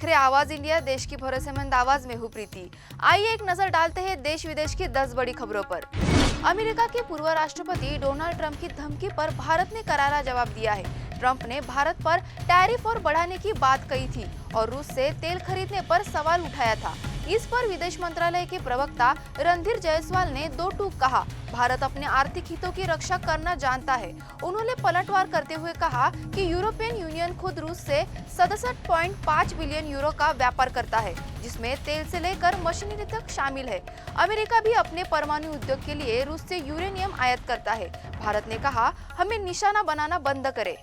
रहे आवाज इंडिया, देश की भरोसेमंद आवाज में हूँ प्रीति। आइए एक नजर डालते हैं देश विदेश की 10 बड़ी खबरों पर। अमेरिका के पूर्व राष्ट्रपति डोनाल्ड ट्रंप की धमकी पर भारत ने करारा जवाब दिया है। ट्रंप ने भारत पर टैरिफ और बढ़ाने की बात कही थी और रूस से तेल खरीदने पर सवाल उठाया था। इस पर विदेश मंत्रालय के प्रवक्ता रणधीर जायसवाल ने दो टूक कहा, भारत अपने आर्थिक हितों की रक्षा करना जानता है। उन्होंने पलटवार करते हुए कहा कि यूरोपियन यूनियन खुद रूस से 67.5 बिलियन यूरो का व्यापार करता है, जिसमें तेल से लेकर मशीनरी तक शामिल है। अमेरिका भी अपने परमाणु उद्योग के लिए रूस से यूरेनियम आयात करता है। भारत ने कहा, हमें निशाना बनाना बंद करे।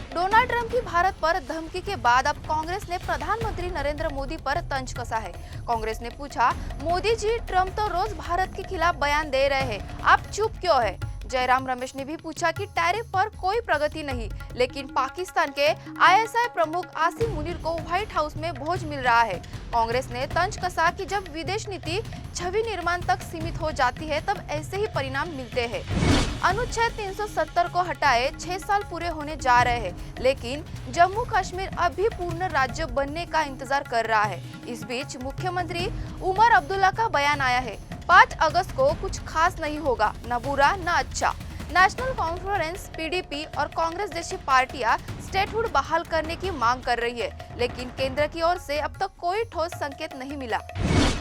डोनाल्ड ट्रंप की भारत पर धमकी के बाद अब कांग्रेस ने प्रधानमंत्री नरेंद्र मोदी पर तंज कसा है। कांग्रेस ने पूछा, मोदी जी, ट्रंप तो रोज भारत के खिलाफ बयान दे रहे हैं, आप चुप क्यों है? जयराम रमेश ने भी पूछा कि टैरिफ पर कोई प्रगति नहीं, लेकिन पाकिस्तान के आईएसआई प्रमुख आसिम मुनीर को व्हाइट हाउस में भोज मिल रहा है। कांग्रेस ने तंज कसा कि जब विदेश नीति छवि निर्माण तक सीमित हो जाती है तब ऐसे ही परिणाम मिलते हैं। अनुच्छेद 370 को हटाए 6 साल पूरे होने जा रहे हैं, लेकिन जम्मू कश्मीर अब भी पूर्ण राज्य बनने का इंतजार कर रहा है। इस बीच मुख्यमंत्री उमर अब्दुल्ला का बयान आया है, 5 अगस्त को कुछ खास नहीं होगा, न बुरा न अच्छा। नेशनल कॉन्फ्रेंस, पीडीपी और कांग्रेस जैसी पार्टियां स्टेटहुड बहाल करने की मांग कर रही है, लेकिन केंद्र की ओर से अब तक कोई ठोस संकेत नहीं मिला।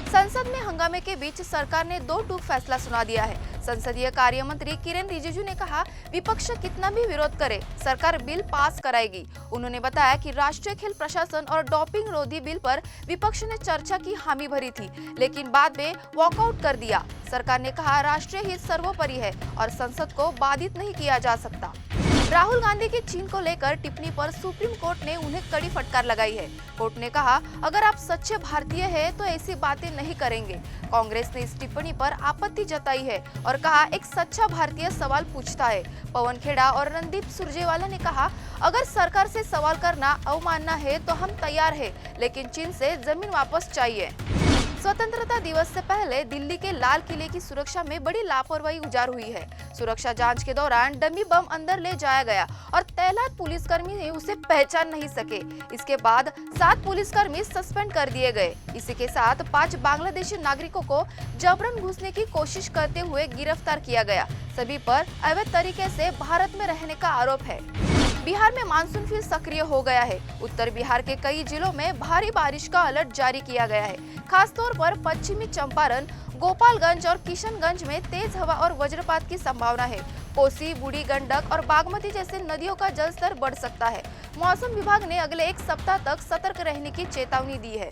संसद में हंगामे के बीच सरकार ने दो टूक फैसला सुना दिया है। संसदीय कार्य मंत्री किरेन रिजिजू ने कहा, विपक्ष कितना भी विरोध करे, सरकार बिल पास कराएगी। उन्होंने बताया कि राष्ट्रीय खेल प्रशासन और डोपिंग रोधी बिल पर विपक्ष ने चर्चा की हामी भरी थी, लेकिन बाद में वॉकआउट कर दिया। सरकार ने कहा, राष्ट्रीय हित सर्वोपरि है और संसद को बाधित नहीं किया जा सकता। राहुल गांधी की चीन को लेकर टिप्पणी पर सुप्रीम कोर्ट ने उन्हें कड़ी फटकार लगाई है। कोर्ट ने कहा, अगर आप सच्चे भारतीय हैं तो ऐसी बातें नहीं करेंगे। कांग्रेस ने इस टिप्पणी पर आपत्ति जताई है और कहा, एक सच्चा भारतीय सवाल पूछता है। पवन खेड़ा और रणदीप सुरजेवाला ने कहा, अगर सरकार से सवाल करना अवमानना है तो हम तैयार है, लेकिन चीन से जमीन वापस चाहिए। स्वतंत्रता दिवस से पहले दिल्ली के लाल किले की सुरक्षा में बड़ी लापरवाही उजागर हुई है। सुरक्षा जांच के दौरान डमी बम अंदर ले जाया गया और तैनात पुलिसकर्मी ने उसे पहचान नहीं सके। इसके बाद 7 पुलिसकर्मी सस्पेंड कर दिए गए। इसी के साथ 5 बांग्लादेशी नागरिकों को जबरन घुसने की कोशिश करते हुए गिरफ्तार किया गया। सभी पर अवैध तरीके से भारत में रहने का आरोप है। बिहार में मानसून फिर सक्रिय हो गया है। उत्तर बिहार के कई जिलों में भारी बारिश का अलर्ट जारी किया गया है। खासतौर पर पश्चिमी चंपारण, गोपालगंज और किशनगंज में तेज हवा और वज्रपात की संभावना है। कोसी, बूढ़ी गंडक और बागमती जैसे नदियों का जलस्तर बढ़ सकता है। मौसम विभाग ने अगले 1 सप्ताह तक सतर्क रहने की चेतावनी दी है।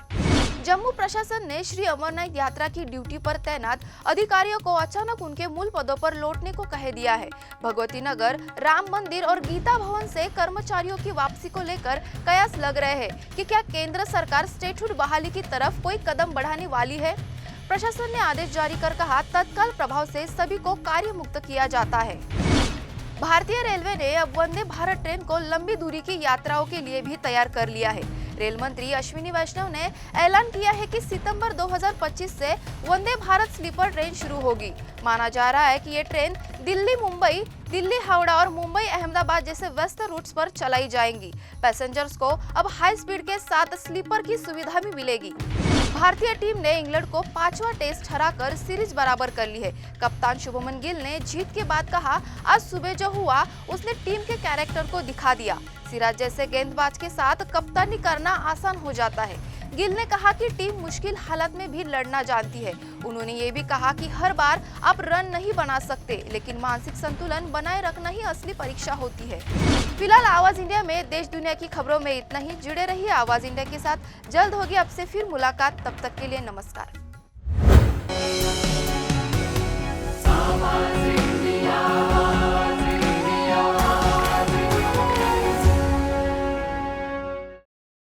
जम्मू प्रशासन ने श्री अमरनाथ यात्रा की ड्यूटी पर तैनात अधिकारियों को अचानक उनके मूल पदों पर लौटने को कह दिया है। भगवती नगर, राम मंदिर और गीता भवन से कर्मचारियों की वापसी को लेकर कयास लग रहे हैं कि क्या केंद्र सरकार स्टेटहुड बहाली की तरफ कोई कदम बढ़ाने वाली है। प्रशासन ने आदेश जारी कर कहा, तत्काल प्रभाव से सभी को कार्य मुक्त किया जाता है। भारतीय रेलवे ने अब वंदे भारत ट्रेन को लंबी दूरी की यात्राओं के लिए भी तैयार कर लिया है। रेल मंत्री अश्विनी वैष्णव ने ऐलान किया है कि सितंबर 2025 से वंदे भारत स्लीपर ट्रेन शुरू होगी। माना जा रहा है कि ये ट्रेन दिल्ली मुंबई, दिल्ली हावड़ा और मुंबई अहमदाबाद जैसे व्यस्त रूट्स पर चलाई जाएंगी। पैसेंजर्स को अब हाई स्पीड के साथ स्लीपर की सुविधा भी मिलेगी। भारतीय टीम ने इंग्लैंड को 5वां टेस्ट हराकर सीरीज बराबर कर ली है। कप्तान शुभमन गिल ने जीत के बाद कहा, आज सुबह जो हुआ उसने टीम के कैरेक्टर को दिखा दिया। सिराज जैसे गेंदबाज के साथ कप्तानी करना आसान हो जाता है। गिल ने कहा कि टीम मुश्किल हालात में भी लड़ना जानती है। उन्होंने ये भी कहा कि हर बार आप रन नहीं बना सकते, लेकिन मानसिक संतुलन बनाए रखना ही असली परीक्षा होती है। फिलहाल आवाज इंडिया में देश दुनिया की खबरों में इतना ही। जुड़े रहिए आवाज इंडिया के साथ। जल्द होगी आपसे फिर मुलाकात, तब तक के लिए नमस्कार।